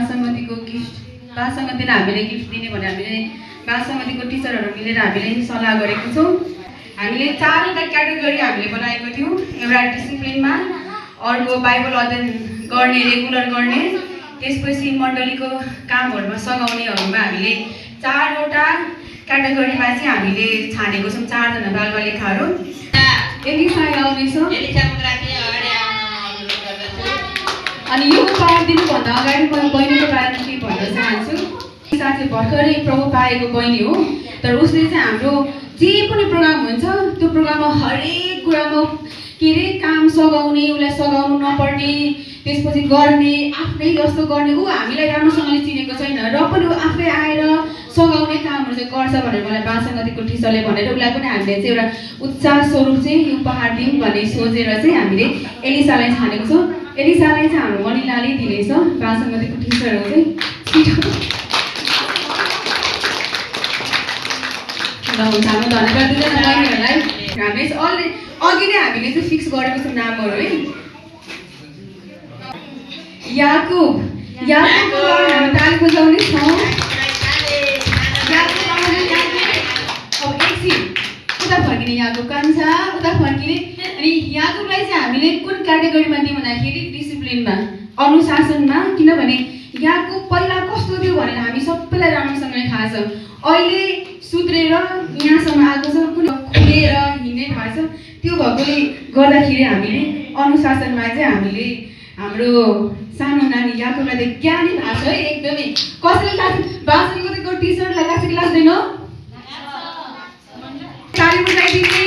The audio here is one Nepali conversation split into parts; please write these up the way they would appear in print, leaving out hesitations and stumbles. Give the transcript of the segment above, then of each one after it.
बालसमितिको हामीले गिफ्ट दिने भनेर हामीले बालसमितिको टिचरहरू मिलेर हामीले सल्लाह गरेको छौँ। हामीले 4वटा क्याटेगोरी हामीले बनाएको थियौँ। एउटा डिसिप्लिनमा, अर्को बाइबल अध्ययन गर्ने रेगुलर गर्ने, त्यसपछि मण्डलीको कामहरूमा सघाउनेहरूमा हामीले 4वटा क्याटेगोरीमा चाहिँ हामीले छानेको छौँ। 4जना बालबालिकाहरू अनि यो उपहार दिनुभन्दा अगाडि म बहिनीको बारेमा केही भन्न चाहन्छु। साथी भर्खरै प्रभु पाएको बहिनी हो, तर उसले चाहिँ हाम्रो जे पनि प्रोग्राम हुन्छ त्यो प्रोग्राममा हरेक कुरामा के अरे काम सघाउने, उसलाई सघाउनु नपर्ने, त्यसपछि गर्ने, आफ्नै जस्तो गर्ने। ऊ हामीलाई राम्रोसँगले चिनेको छैन र पनि ऊ आफै आएर सघाउने कामहरू चाहिँ गर्छ भनेर मलाई बालसमितिको टिचरले भनेर उसलाई पनि हामीले चाहिँ एउटा उत्साह स्वरूप चाहिँ उपहार दिउँ भन्ने सोचेर चाहिँ हामीले एलिसालाई छानेको छौँ। एलिसालाई चाहिँ हाम्रो मनिलाले दिनेछ। बालसमितिको टिचरहरू चाहिँ हुन्छ। हाम्रो धन्यवाद दुईजना बहिनीहरूलाई। हामीले चाहिँ अघि नै हामीले चाहिँ फिक्स गरेको छौँ नामहरू है। याकुब हामी ताली बजाउने छौँ। अब एकछिन उता फर्किने, याकुब कान्छा उता फर्किने। अनि याकुबलाई चाहिँ हामीले कुन क्याटेगोरीमा दियौँ भन्दाखेरि डिसिप्लिनमा, अनुशासनमा। किनभने याकुब पहिला कस्तो थियो भनेर हामी सबैलाई राम्रोसँगले थाहा छ। अहिले सुध्रेर यहाँसम्म आएको छ, कुन खुलेर हिँड्ने थाहा छ। त्यो भएकोले गर्दाखेरि हामीले अनुशासनमा चाहिँ हामीले हाम्रो सानो नानी याकुबलाई चाहिँ ज्ञानी भएको छ है एकदमै। कसैले लाग्छ बालसमितिको टिचरलाई लाग्छ कि लाग्दैन? ताली बजाइदिने।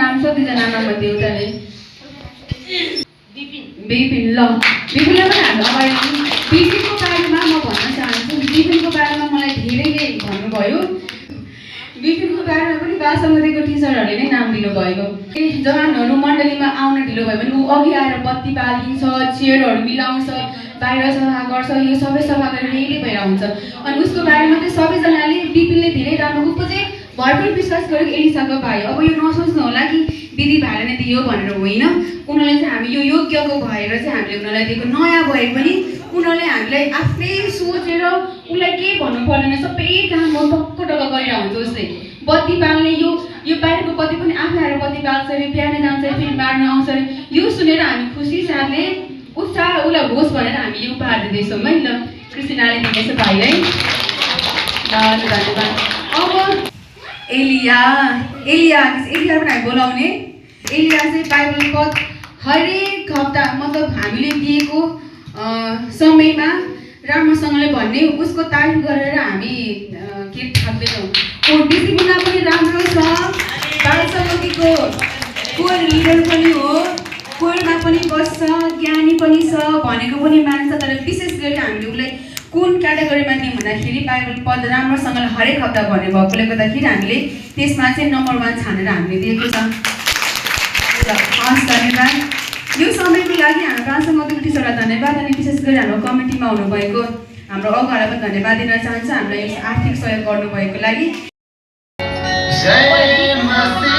नाम छ दुईजना नाममध्ये एउटाले बिपिन। ल बिपिनलाई पनि हाम्रो अगाडि बिपिनको बारेमा म भन्न चाहन्छु। बिपिनको बारेमा मलाई धेरैले भन्नुभयो। बिपिनको बारेमा पनि बालसमितिको टिचरहरूले नै नाम दिनुभएको। जवानहरू मण्डलीमा आउन ढिलो भयो भने ऊ अघि आएर बत्ती बालिन्छ, चेयरहरू मिलाउँछ, बाहिर सफा गर्छ, यो सबै सफा गरेर रेडी भएर हुन्छ। अनि उसको बारेमा चाहिँ सबैजनाले बिपिनले धेरै राम्रो, उसको चाहिँ भरपूर विश्वास गरेको एलिसाको भाइ। अब यो नसोच्नु होला कि दिदी भाइले नै दियो भनेर होइन। उनीहरूले चाहिँ हामी यो योग्यको भएर चाहिँ हामीले उनीहरूलाई दिएको। नयाँ भए पनि उनीहरूले हामीलाई आफ्नै सोचेर उसलाई केही भन्नु पर्दैन, सबै काम टक्क गरेर हुन्छ। उसले बत्ती बाल्ने, यो बाहिरको बत्ती पनि आफै आएर बत्ती बाल्छ अरे, बिहान जान्छ अरे, फेरि बार्न आउँछ अरे। यो सुनेर हामी खुसी साथले उत्साह उसलाई होस् भनेर हामी यो उपहार दिँदैछौँ है। ल कृष्णले दिँदैछ भाइलाई। धन्यवाद। अब एलिया पनि हामी बोलाउने। एलिया चाहिँ बाइबल पद हरेक हप्ता मतलब हामीले दिएको समयमा राम्रोसँगले भन्ने, उसको तारिफ गरेर हामी के थाक्दैनौँ। डिसिप्लिनमा पनि राम्रो छ, बालसमितिको कोर लिडर पनि हो, कोरमा पनि बस्छ, ज्ञानी पनि छ, भनेको पनि मान्छ। तर विशेष गरी हामीले उसलाई कुन क्याटेगोरीमा दियौँ भन्दाखेरि बाइबल पद राम्रोसँगले हरेक हप्ता भन्ने भएकोले गर्दाखेरि हामीले त्यसमा चाहिँ नम्बर 1 छानेर हामीले दिएको छ। हस् धन्यवाद। यो समयको लागि हाम्रो बालसमितिको टिचरलाई धन्यवाद। अनि विशेष गरी हाम्रो कमिटीमा हुनुभएको हाम्रो अगाडि पनि धन्यवाद दिन चाहन्छु हामीलाई यो आर्थिक सहयोग गर्नुभएको लागि। Mati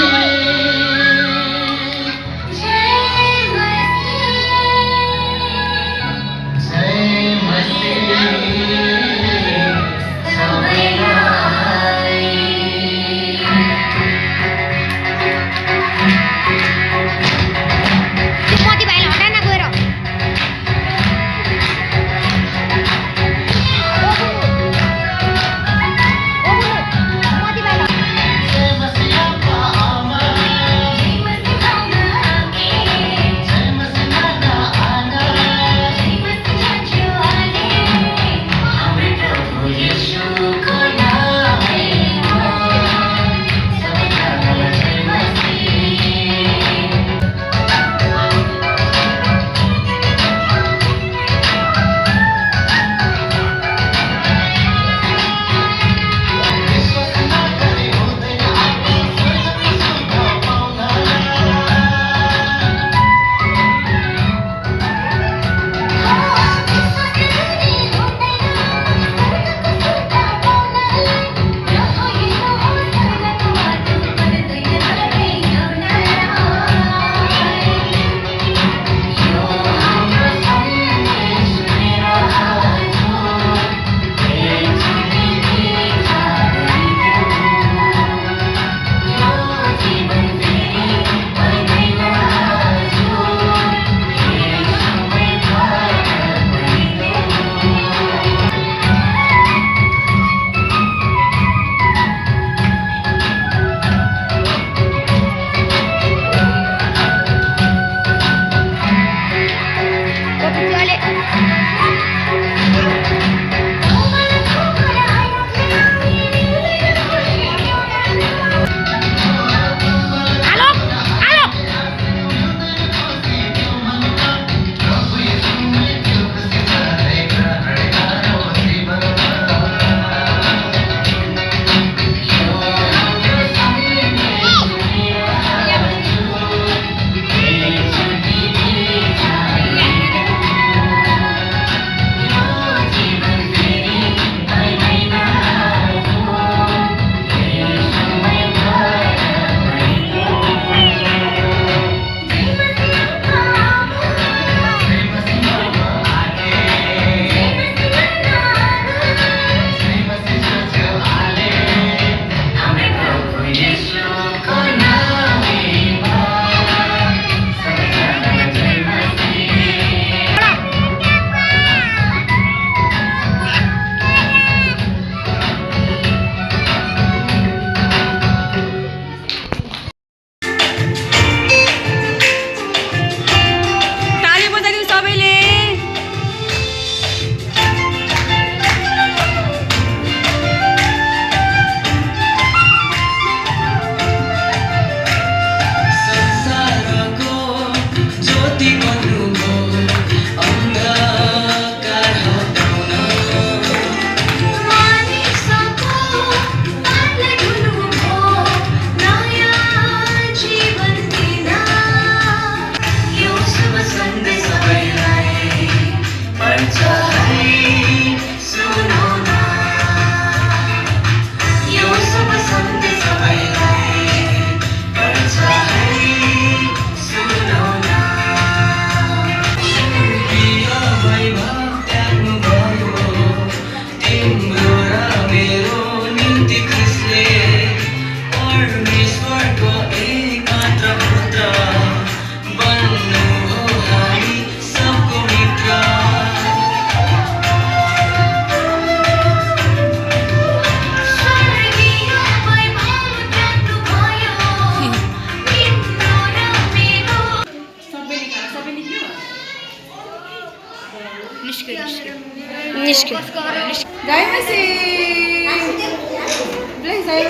सही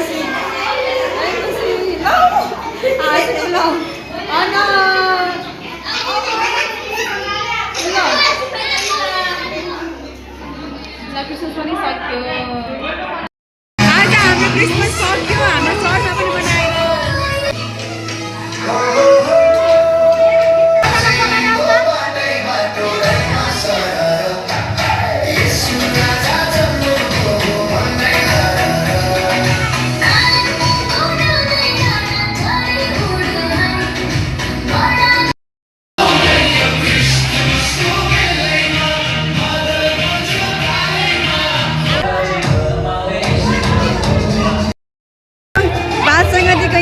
लो अन क्रिसमस पनि सक्यो आज हाम्रो क्रिसमस सक्यो हाम्रो चर्चमा पनि बनाएर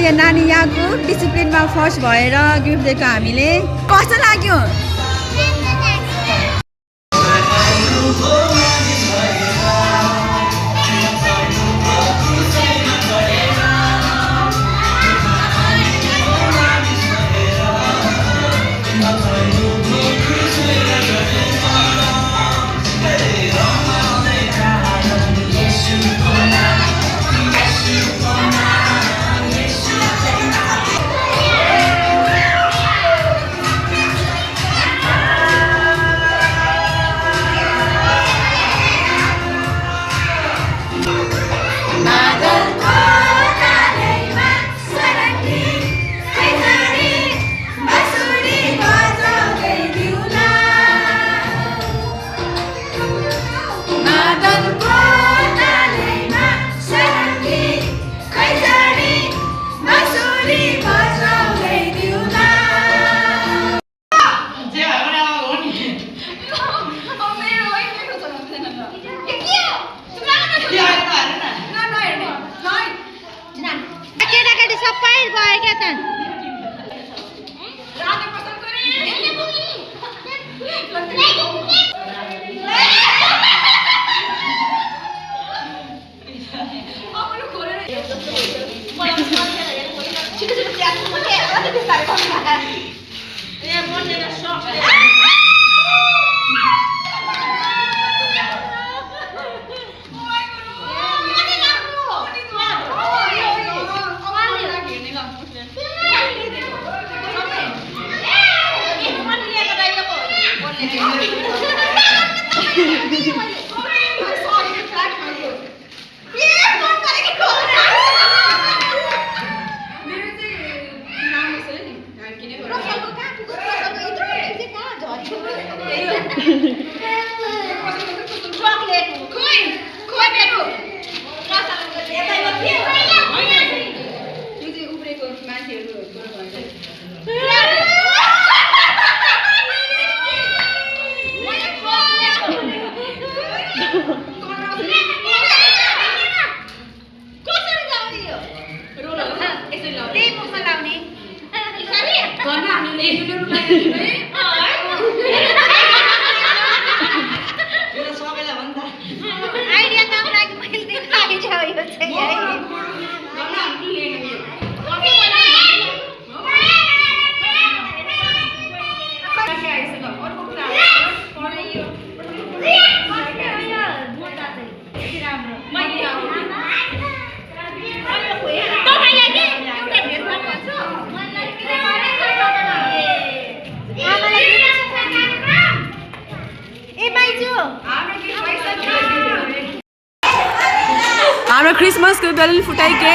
यो नानी यहाँको डिसिप्लिनमा फर्स्ट भएर गिफ्ट दिएको हामीले कस्तो लाग्यो हाम्रो क्रिसमसको बेलुन फुटाइके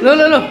Lo, lo, lo.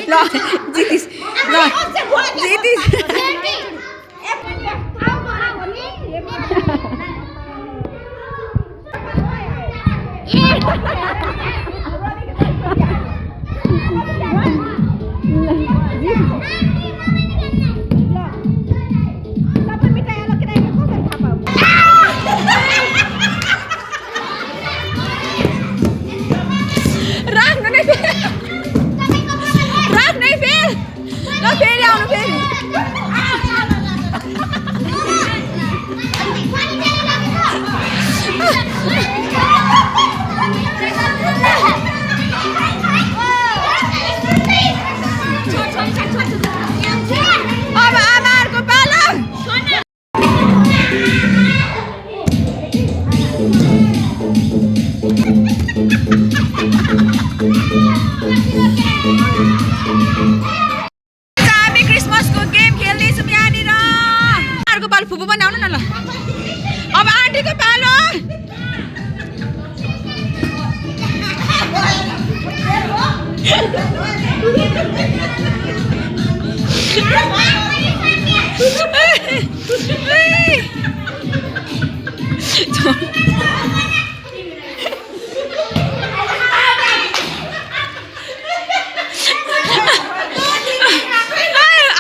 Lo, जितिस ल जितिस हामी क्रिसमसको गेम खेल्दैछौँ यहाँनिर। अर्को पालो फुपू पनि आउनु न ल। अब आन्टीको पालो।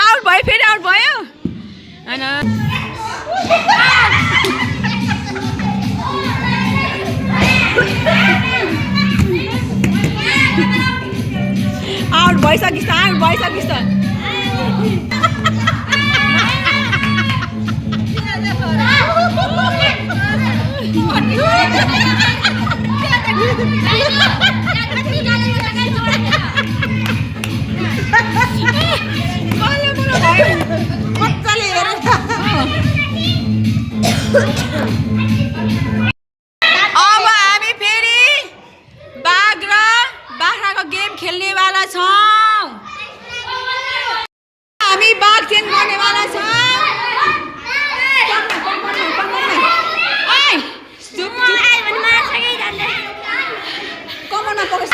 आउट भयो फेरि आउट भयो हैन आउट भइसकिस् त अब हामी फेरि बाघ र बाख्राको गेम खेल्नेवाला छौँ। हामी बाघ चेन्ज गर्नेवाला छौँ। कमरमा पक्ष